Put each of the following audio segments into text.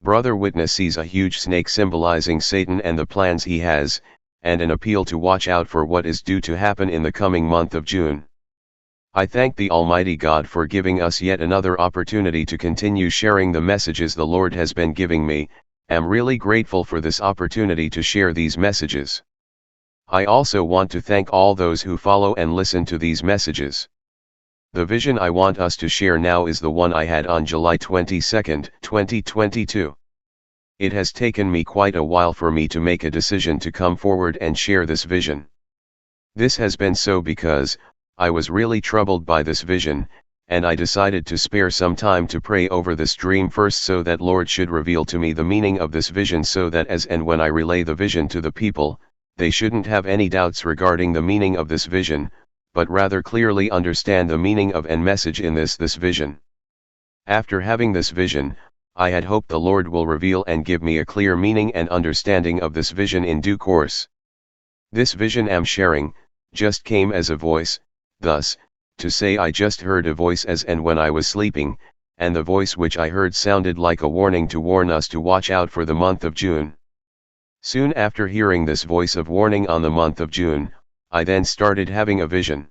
Brother witness sees a huge snake symbolizing Satan and the plans he has, and an appeal to watch out for what is due to happen in the coming month of June. I thank the Almighty God for giving us yet another opportunity to continue sharing the messages the Lord has been giving me. Am really grateful for this opportunity to share these messages. I also want to thank all those who follow and listen to these messages. The vision I want us to share now is the one I had on July 22, 2022. It has taken me quite a while for me to make a decision to come forward and share this vision. This has been so because I was really troubled by this vision, and I decided to spare some time to pray over this dream first so that Lord should reveal to me the meaning of this vision so that as and when I relay the vision to the people, they shouldn't have any doubts regarding the meaning of this vision, but rather clearly understand the meaning of and message in this vision. After having this vision, I had hoped the Lord will reveal and give me a clear meaning and understanding of this vision in due course. This vision I'm sharing, just came as a voice, thus, to say I just heard a voice as and when I was sleeping, and the voice which I heard sounded like a warning to warn us to watch out for the month of June. Soon after hearing this voice of warning on the month of June, I then started having a vision.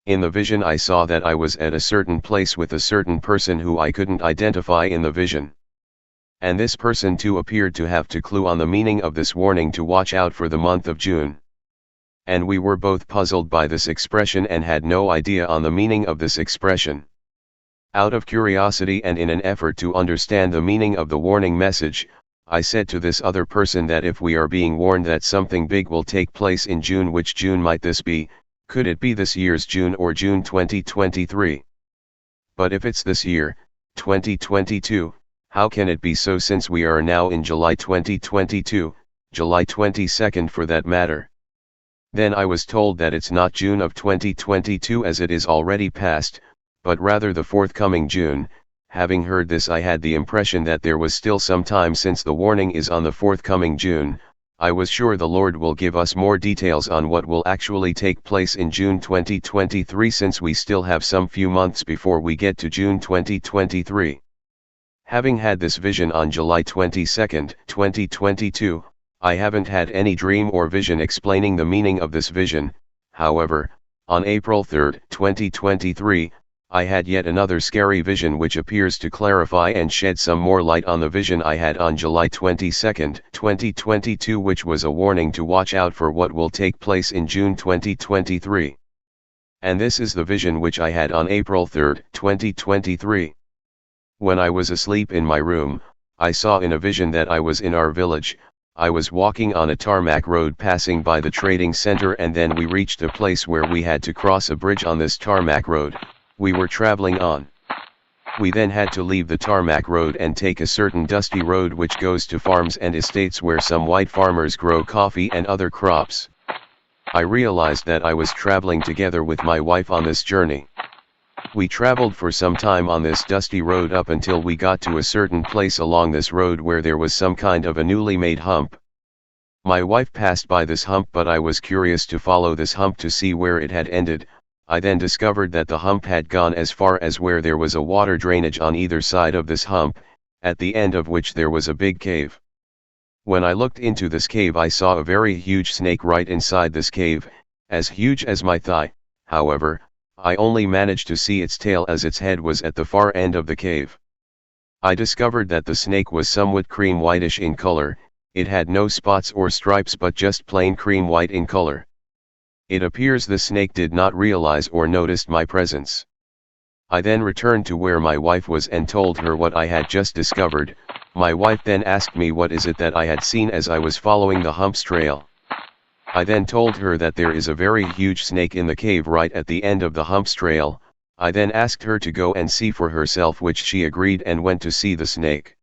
In the vision I saw that I was at a certain place with a certain person who I couldn't identify in the vision. And this person too appeared to have a clue on the meaning of this warning to watch out for the month of June. And we were both puzzled by this expression and had no idea on the meaning of this expression. Out of curiosity and in an effort to understand the meaning of the warning message, I said to this other person that if we are being warned that something big will take place in June, which June might this be? Could it be this year's June or June 2023? But if it's this year, 2022, how can it be so since we are now in July 2022, July 22nd for that matter? Then I was told that it's not June of 2022 as it is already past, but rather the forthcoming June. Having heard this, I had the impression that there was still some time since the warning is on the forthcoming June. I was sure the Lord will give us more details on what will actually take place in June 2023 since we still have some few months before we get to June 2023. Having had this vision on July 22, 2022, I haven't had any dream or vision explaining the meaning of this vision. However, on April 3, 2023, I had yet another scary vision which appears to clarify and shed some more light on the vision I had on July 22, 2022, which was a warning to watch out for what will take place in June 2023. And this is the vision which I had on April 3, 2023. When I was asleep in my room, I saw in a vision that I was in our village. I was walking on a tarmac road passing by the trading center, and then we reached a place where we had to cross a bridge on this tarmac road we were traveling on. We then had to leave the tarmac road and take a certain dusty road which goes to farms and estates where some white farmers grow coffee and other crops. I realized that I was traveling together with my wife on this journey. We traveled for some time on this dusty road up until we got to a certain place along this road where there was some kind of a newly made hump. My wife passed by this hump, but I was curious to follow this hump to see where it had ended. I then discovered that the hump had gone as far as where there was a water drainage on either side of this hump, at the end of which there was a big cave. When I looked into this cave, I saw a very huge snake right inside this cave, as huge as my thigh. However, I only managed to see its tail as its head was at the far end of the cave. I discovered that the snake was somewhat cream whitish in color. It had no spots or stripes but just plain cream white in color. It appears the snake did not realize or noticed my presence. I then returned to where my wife was and told her what I had just discovered. My wife then asked me what is it that I had seen as I was following the hump's trail. I then told her that there is a very huge snake in the cave right at the end of the hump's trail. I then asked her to go and see for herself, which she agreed and went to see the snake.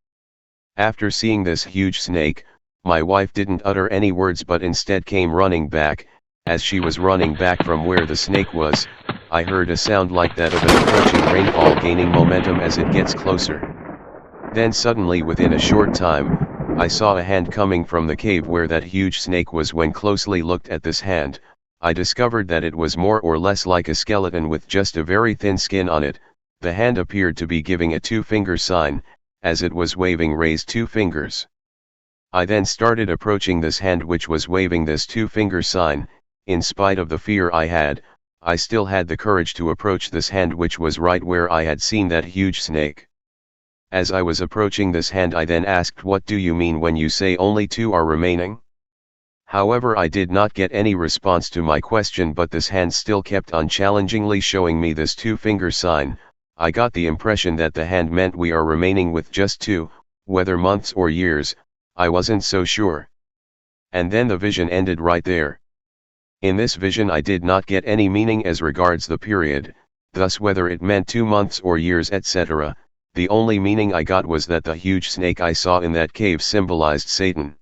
After seeing this huge snake, my wife didn't utter any words but instead came running back. As she was running back from where the snake was, I heard a sound like that of an approaching rainfall gaining momentum as it gets closer. Then suddenly within a short time, I saw a hand coming from the cave where that huge snake was. When closely looked at this hand, I discovered that it was more or less like a skeleton with just a very thin skin on it. The hand appeared to be giving a two-finger sign, as it was waving, raised two fingers. I then started approaching this hand which was waving this two-finger sign. In spite of the fear I had, I still had the courage to approach this hand which was right where I had seen that huge snake. As I was approaching this hand, I then asked, "What do you mean when you say only two are remaining?" However, I did not get any response to my question, but this hand still kept on challengingly showing me this two-finger sign. I got the impression that the hand meant we are remaining with just two, whether months or years, I wasn't so sure. And then the vision ended right there. In this vision I did not get any meaning as regards the period, thus whether it meant 2 months or years etc., the only meaning I got was that the huge snake I saw in that cave symbolized Satan.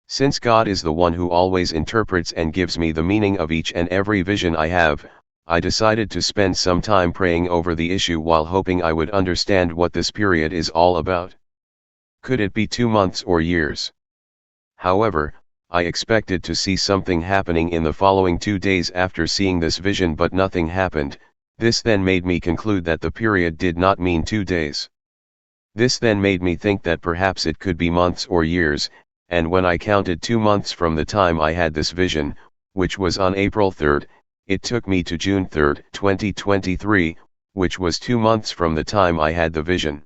Since God is the one who always interprets and gives me the meaning of each and every vision I have, I decided to spend some time praying over the issue while hoping I would understand what this period is all about. Could it be 2 months or years? However, I expected to see something happening in the following 2 days after seeing this vision, but nothing happened. This then made me conclude that the period did not mean 2 days. This then made me think that perhaps it could be months or years, and when I counted 2 months from the time I had this vision, which was on April 3rd, it took me to June 3rd, 2023, which was 2 months from the time I had the vision.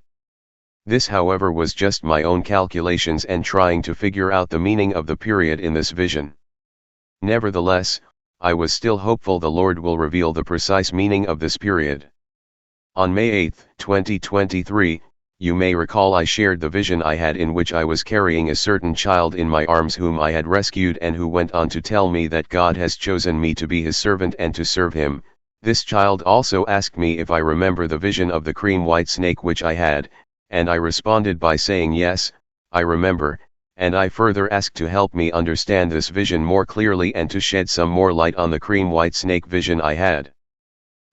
This, however, was just my own calculations and trying to figure out the meaning of the period in this vision. Nevertheless, I was still hopeful the Lord will reveal the precise meaning of this period. On May 8, 2023, you may recall I shared the vision I had in which I was carrying a certain child in my arms whom I had rescued and who went on to tell me that God has chosen me to be his servant and to serve him. This child also asked me if I remember the vision of the cream white snake which I had, and I responded by saying yes, I remember, and I further asked to help me understand this vision more clearly and to shed some more light on the cream white snake vision I had.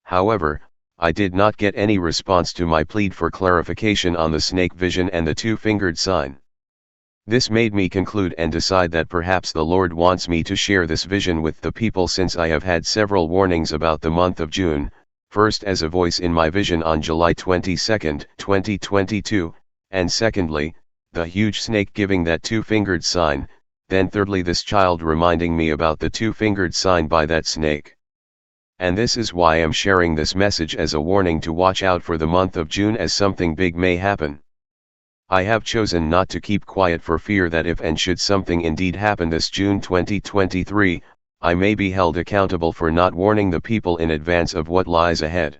However, I did not get any response to my plea for clarification on the snake vision and the two-fingered sign. This made me conclude and decide that perhaps the Lord wants me to share this vision with the people, since I have had several warnings about the month of June, first as a voice in my vision on July 22, 2022, and secondly, the huge snake giving that two-fingered sign, then thirdly this child reminding me about the two-fingered sign by that snake. And this is why I'm sharing this message as a warning to watch out for the month of June, as something big may happen. I have chosen not to keep quiet for fear that if and should something indeed happen this June 2023, I may be held accountable for not warning the people in advance of what lies ahead.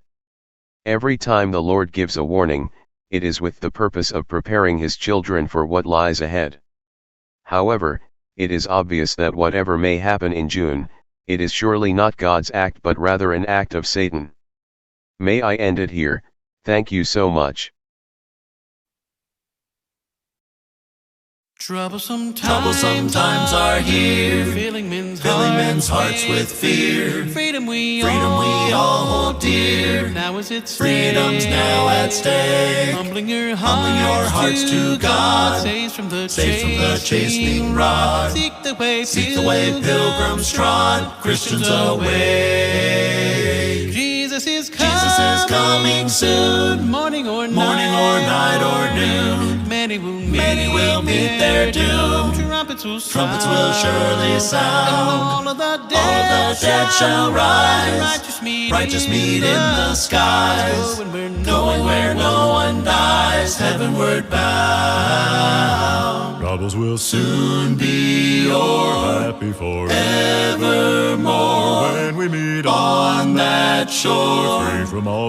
Every time the Lord gives a warning, it is with the purpose of preparing his children for what lies ahead. However, it is obvious that whatever may happen in June, it is surely not God's act but rather an act of Satan. May I end it here. Thank you so much. Troublesome times are here, filling men's hearts with fear. Freedom we all hold dear. Now is its freedom's now at stake. Humbling your hearts to God, saves from the chastening rod. Seek the way pilgrims trod, Christians awake. Jesus is coming soon, morning or night or noon. Many will meet their doom. Trumpets will surely sound. All of the dead shall rise. Righteous meet in the skies. Going where no one dies, heavenward bound. Troubles will soon be o'er, happy forevermore. When we meet on that shore,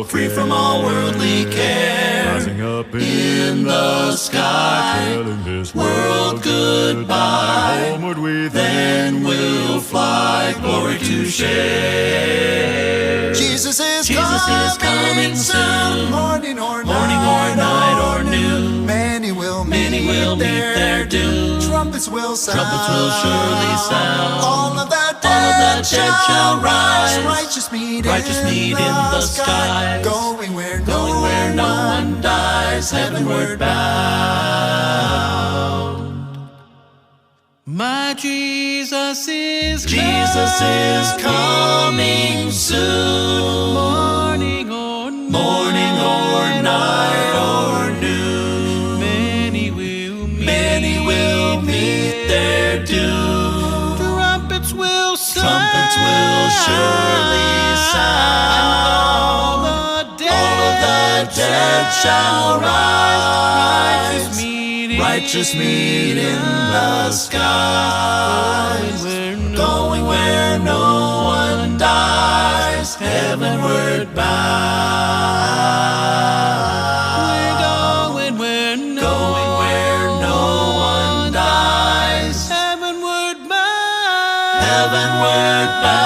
free from all worldly care, rising up in the sky, telling this world goodbye. Homeward we then will fly, glory to share. Jesus is coming soon, morning or night or noon. Many will meet their doom. Trumpets will surely sound. All of the dead shall rise. Righteous meet in the sky. Going where no one dies, heavenward bound. My Jesus is coming soon. Morning or night or noon. all of the dead shall rise. Righteous meet in the skies. Going where no one dies, heavenward bound. We're going where no one dies, heavenward bound. Heavenward bound.